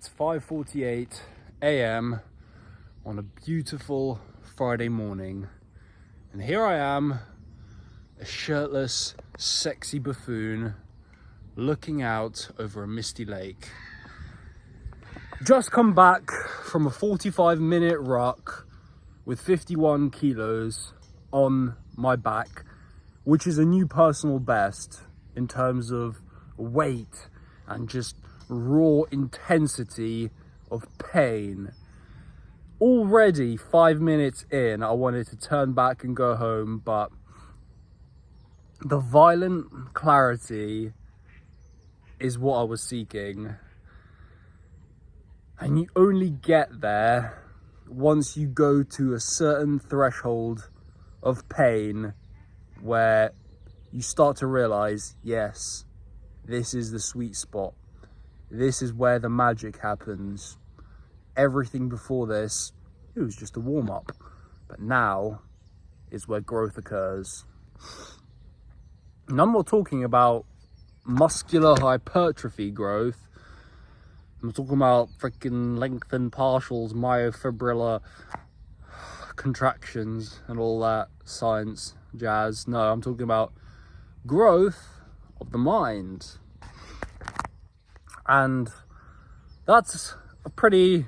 It's 5:48 a.m. on a beautiful Friday morning, and here I am, a shirtless, sexy buffoon, looking out over a misty lake. Just come back from a 45-minute ruck with 51 kilos on my back, which is a new personal best in terms of weight and just raw intensity of pain. Already 5 minutes in, I wanted to turn back and go home, but the violent clarity is what I was seeking. And you only get there once you go to a certain threshold of pain where you start to realize, yes, this is the sweet spot. This is where the magic happens. Everything before this, it was just a warm-up. But now is where growth occurs. And I'm not talking about muscular hypertrophy growth. I'm talking about freaking lengthened partials, myofibrillar contractions and all that science jazz. No, I'm talking about growth of the mind. And that's a pretty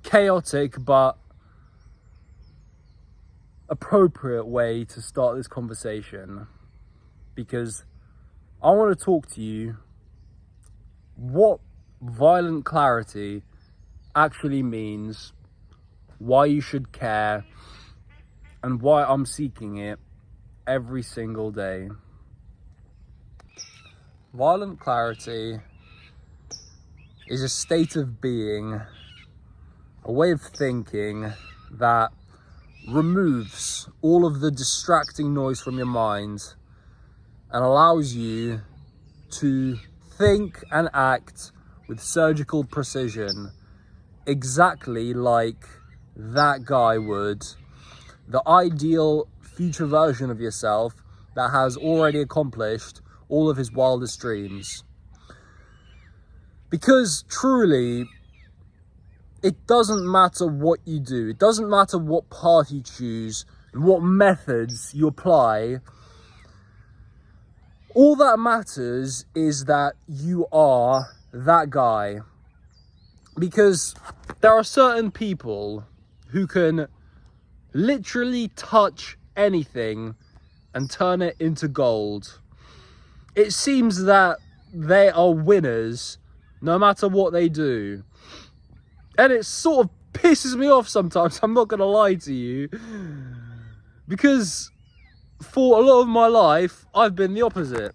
chaotic but appropriate way to start this conversation, because I want to talk to you what violent clarity actually means, why you should care, and why I'm seeking it every single day. Violent clarity is a state of being, a way of thinking that removes all of the distracting noise from your mind and allows you to think and act with surgical precision, exactly like that guy would, the ideal future version of yourself that has already accomplished all of his wildest dreams. Because truly, it doesn't matter what you do. It doesn't matter what path you choose and what methods you apply. All that matters is that you are that guy. Because there are certain people who can literally touch anything and turn it into gold. It seems that they are winners no matter what they do. And it sort of pisses me off sometimes, I'm not going to lie to you. Because for a lot of my life, I've been the opposite.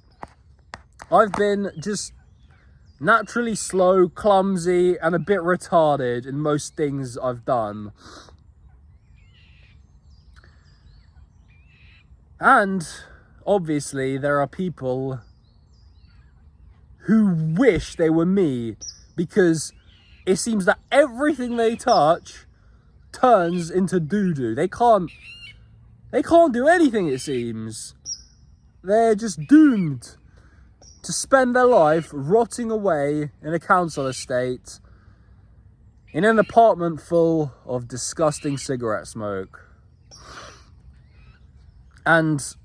I've been just naturally slow, clumsy, and a bit retarded in most things I've done. And obviously, there are people who wish they were me, because it seems that everything they touch turns into doo-doo. They can't do anything, it seems. They're just doomed to spend their life rotting away in a council estate in an apartment full of disgusting cigarette smoke. And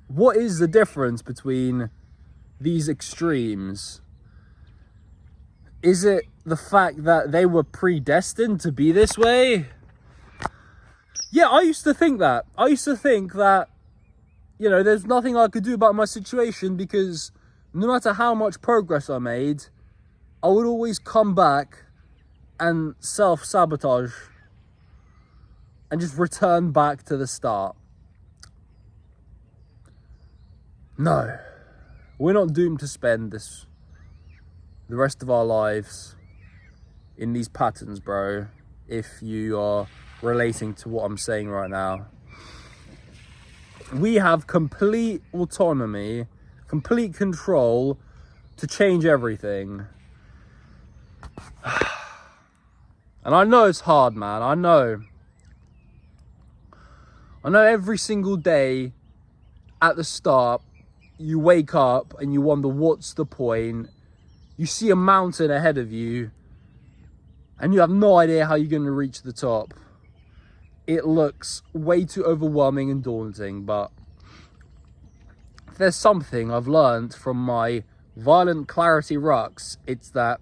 what is the difference between these extremes? Is it the fact that they were predestined to be this way? Yeah, I used to think that. You know, there's nothing I could do about my situation, because no matter how much progress I made, I would always come back and self-sabotage and just return back to the start. No, we're not doomed to spend the rest of our lives in these patterns, bro, if you are relating to what I'm saying right now. We have complete autonomy, complete control to change everything. And I know it's hard, man. I know every single day at the start, you wake up and you wonder, what's the point? You see a mountain ahead of you and you have no idea how you're going to reach the top. It looks way too overwhelming and daunting, but if there's something I've learned from my Violent Clarity rucks, it's that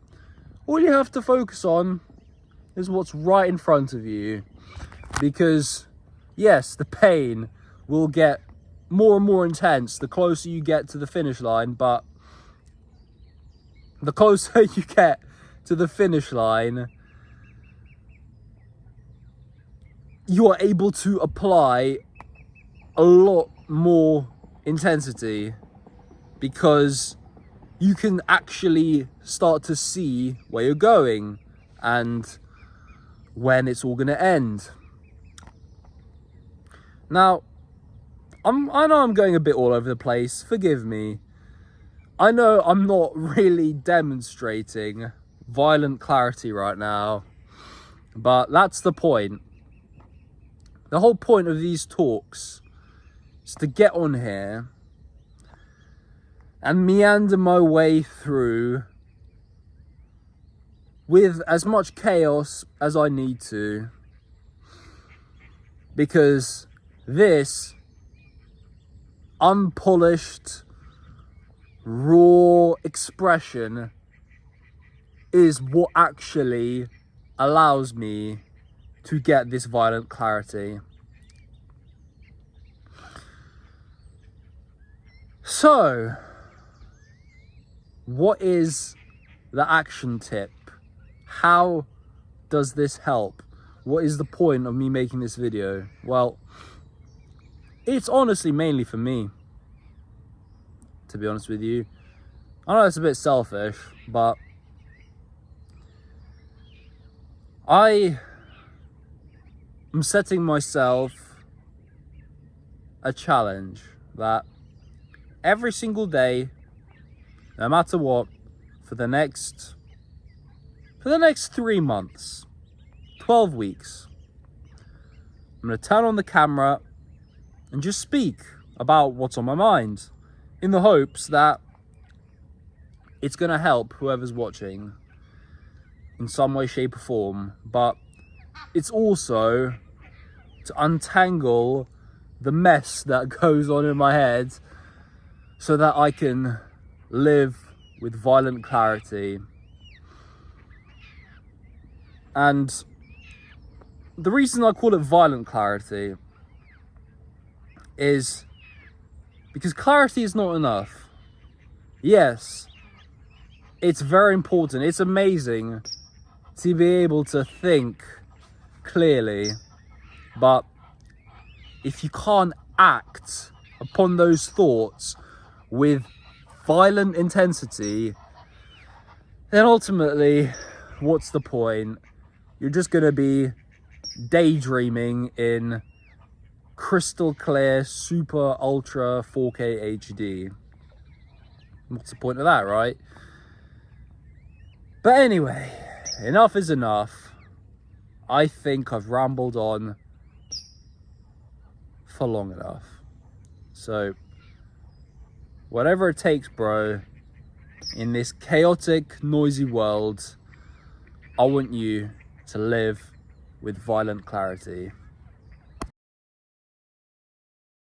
all you have to focus on is what's right in front of you. Because yes, the pain will get more and more intense the closer you get to the finish line, but the closer you get to the finish line, you are able to apply a lot more intensity, because you can actually start to see where you're going and when it's all going to end. Now, I know I'm going a bit all over the place, forgive me. I know I'm not really demonstrating violent clarity right now, but that's the point. The whole point of these talks is to get on here and meander my way through with as much chaos as I need to, because this unpolished, raw expression is what actually allows me to get this violent clarity. So, what is the action tip? How does this help? What is the point of me making this video? Well, it's honestly mainly for me, to be honest with you. I know it's a bit selfish, but I am setting myself a challenge that every single day, no matter what, for the next 3 months, 12 weeks, I'm going to turn on the camera and just speak about what's on my mind, in the hopes that it's going to help whoever's watching in some way, shape or form. But it's also to untangle the mess that goes on in my head so that I can live with violent clarity. And the reason I call it violent clarity is because clarity is not enough. Yes, it's very important. It's amazing to be able to think clearly, but if you can't act upon those thoughts with violent intensity, then ultimately, what's the point? You're just going to be daydreaming in crystal clear, super ultra 4K HD. What's the point of that, right? But anyway, enough is enough. I think I've rambled on for long enough. So, whatever it takes, bro, in this chaotic, noisy world, I want you to live with violent clarity.